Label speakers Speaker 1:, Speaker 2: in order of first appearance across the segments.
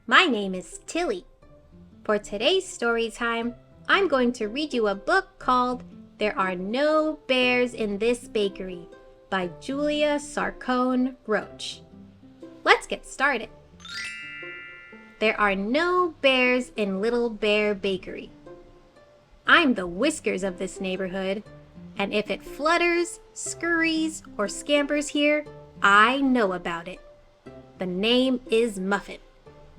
Speaker 1: My name is Tillie. For today's story time, I'm going to read you a book called There Are No Bears in This Bakery by Julia Sarcone-Roach. Let's get started. There are no bears in Little Bear Bakery. I'm the whiskers of this neighborhood, and if it flutters, scurries, or scampers here, I know about it. The name is Muffin,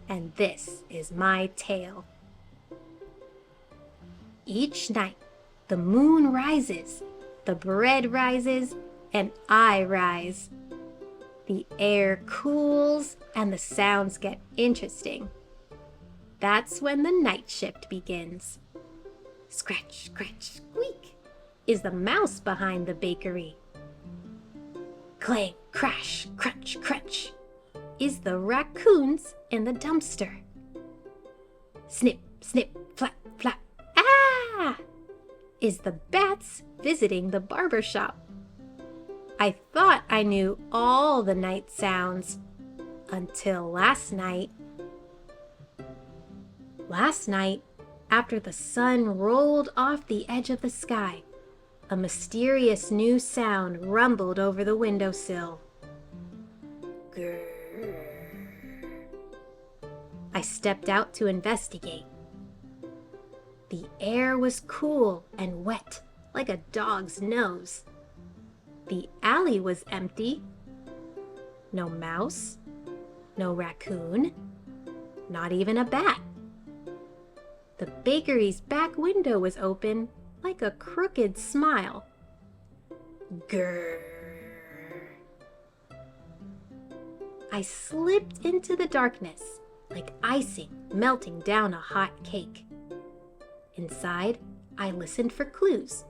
Speaker 1: and this is my tale. Each night, the moon rises, the bread rises, and I rise. The air cools, and the sounds get interesting. That's when the night shift begins. Scratch, scratch, squeak is the mouse behind the bakery. Clang, crash, crunch, crunch is the raccoons in the dumpster. Snip, snip, flap, flap, ah! is the bats visiting the barber shop. I thought I knew all the night sounds until last night. Last night, after the sun rolled off the edge of the sky, a mysterious new sound rumbled over the windowsill. Grrr. I stepped out to investigate. The air was cool and wet, like a dog's nose. The alley was empty. No mouse, no raccoon, not even a bat. The bakery's back window was open, like a crooked smile. Grrr. I slipped into the darkness, like icing melting down a hot cake. Inside, I listened for clues.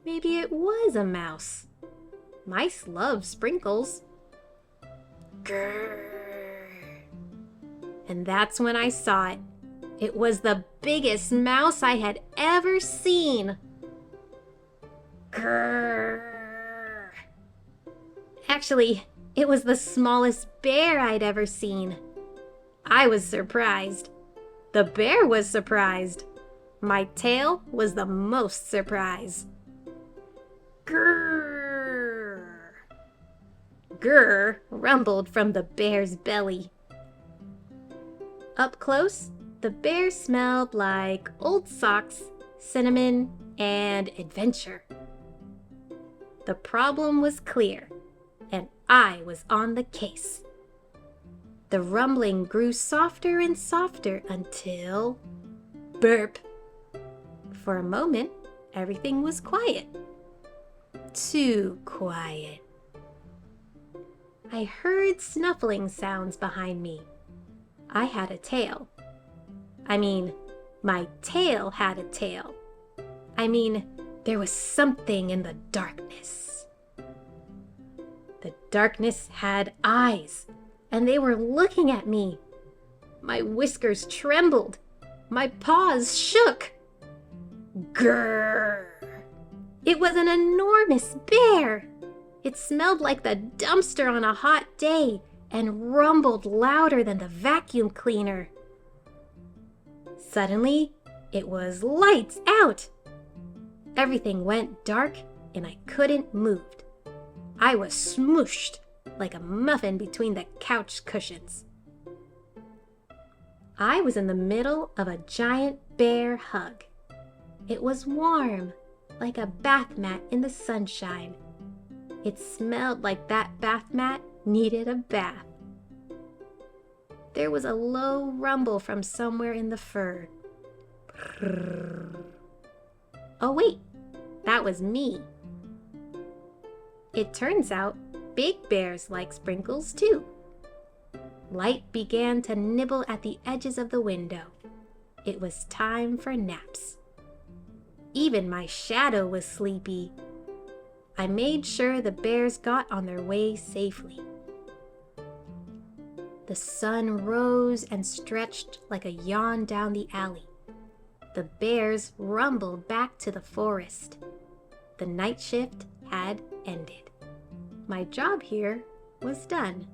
Speaker 1: Maybe it was a mouse. Mice love sprinkles. Grrr. And that's when I saw it. It was the biggest mouse I had ever seen. Grrr. Actually, it was the smallest bear I'd ever seen. I was surprised. The bear was surprised. My tail was the most surprised. Grrr! Grrr rumbled from the bear's belly. Up close, the bear smelled like old socks, cinnamon, and adventure. The problem was clear, and I was on the case. The rumbling grew softer and softer until... burp! For a moment, everything was quiet. Too quiet. I heard snuffling sounds behind me. I had a tail. My tail had a tail. There was something in the darkness. The darkness had eyes, and they were looking at me. My whiskers trembled. My paws shook. Grrr! It was an enormous bear. It smelled like the dumpster on a hot day and rumbled louder than the vacuum cleaner. Suddenly, it was lights out. Everything went dark and I couldn't move. I was smooshed like a muffin between the couch cushions. I was in the middle of a giant bear hug. It was warm, like a bath mat in the sunshine. It smelled like that bath mat needed a bath. There was a low rumble from somewhere in the fur. Oh wait, that was me. It turns out big bears like sprinkles too. Light began to nibble at the edges of the window. It was time for naps. Even my shadow was sleepy. I made sure the bears got on their way safely. The sun rose and stretched like a yawn down the alley. The bears rumbled back to the forest. The night shift had ended. My job here was done.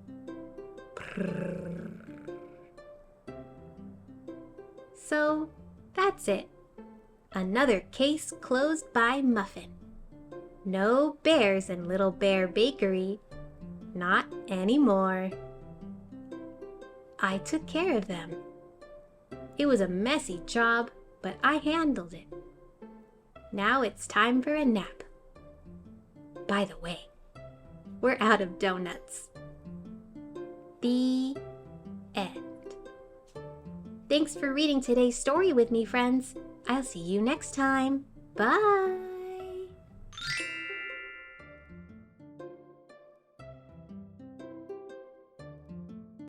Speaker 1: So that's it. Another case closed by Muffin. No bears in Little Bear Bakery. Not anymore. I took care of them. It was a messy job, but I handled it. Now it's time for a nap. By the way, we're out of donuts. The end. Thanks for reading today's story with me, friends. I'll see you next time. Bye!